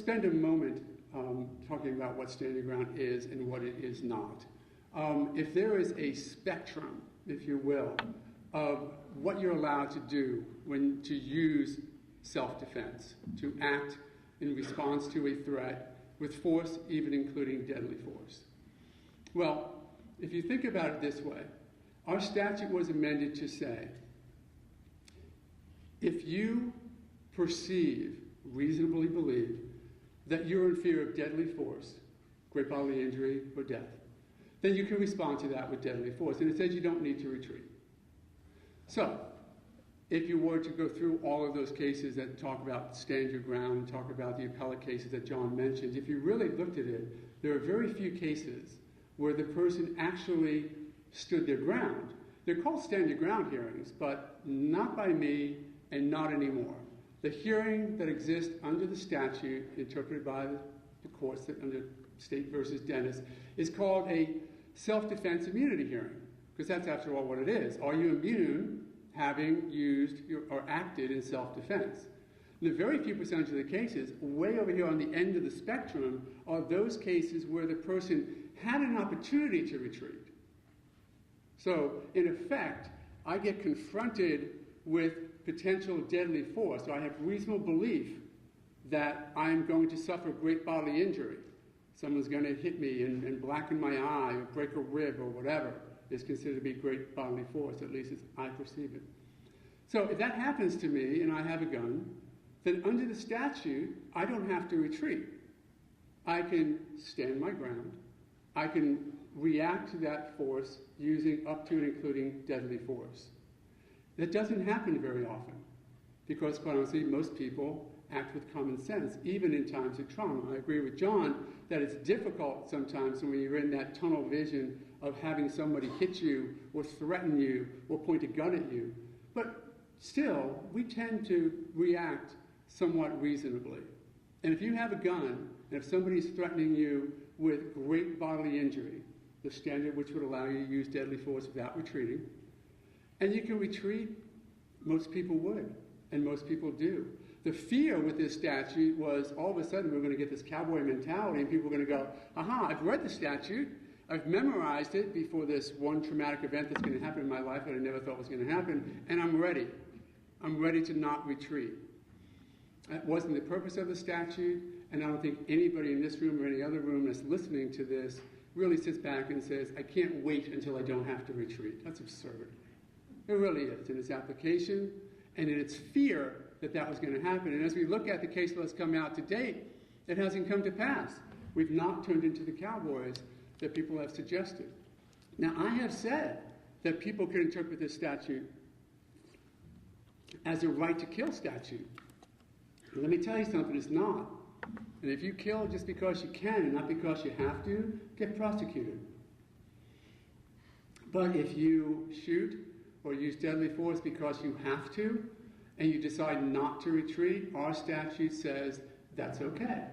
spend a moment talking about what stand your ground is and what it is not. If there is a spectrum, if you will, of what you're allowed to do when to use self-defense, to act in response to a threat with force, even including deadly force. Well, if you think about it this way, our statute was amended to say, if you reasonably believe, that you're in fear of deadly force, great bodily injury, or death, then you can respond to that with deadly force. And it says you don't need to retreat. So, if you were to go through all of those cases that talk about stand your ground and talk about the appellate cases that John mentioned, if you really looked at it, there are very few cases where the person actually stood their ground. They're called stand your ground hearings, but not by me and not anymore. The hearing that exists under the statute, interpreted by the courts under State versus Dennis, is called a self-defense immunity hearing, because that's, after all, what it is. Are you immune having used or acted in self-defense? The very few percentage of the cases, way over here on the end of the spectrum, are those cases where the person had an opportunity to retreat. So, in effect, I get confronted with potential deadly force, so I have reasonable belief that I'm going to suffer great bodily injury. Someone's going to hit me and blacken my eye or break a rib or whatever is considered to be great bodily force, at least as I perceive it. So if that happens to me and I have a gun, then under the statute, I don't have to retreat. I can stand my ground. I can react to that force using up to and including deadly force. That doesn't happen very often because, quite honestly, most people act with common sense, even in times of trauma. I agree with John that it's difficult sometimes when you're in that tunnel vision of having somebody hit you or threaten you or point a gun at you. But still, we tend to react somewhat reasonably. And if you have a gun, and if somebody's threatening you with great bodily injury, the standard which would allow you to use deadly force without retreating, and you can retreat, most people would, and most people do. The fear with this statute was all of a sudden we're going to get this cowboy mentality and people are going to go, aha, I've read the statute, I've memorized it before this one traumatic event that's going to happen in my life that I never thought was going to happen, and I'm ready. I'm ready to not retreat. That wasn't the purpose of the statute, and I don't think anybody in this room or any other room that's listening to this really sits back and says, I can't wait until I don't have to retreat. That's absurd. It really is, in its application and in its fear that that was going to happen. And as we look at the case that's come out to date, it hasn't come to pass. We've not turned into the cowboys that people have suggested. Now, I have said that people can interpret this statute as a right to kill statute. And let me tell you something, it's not. And if you kill just because you can and not because you have to, get prosecuted. But if you shoot or use deadly force because you have to, and you decide not to retreat, our statute says that's okay.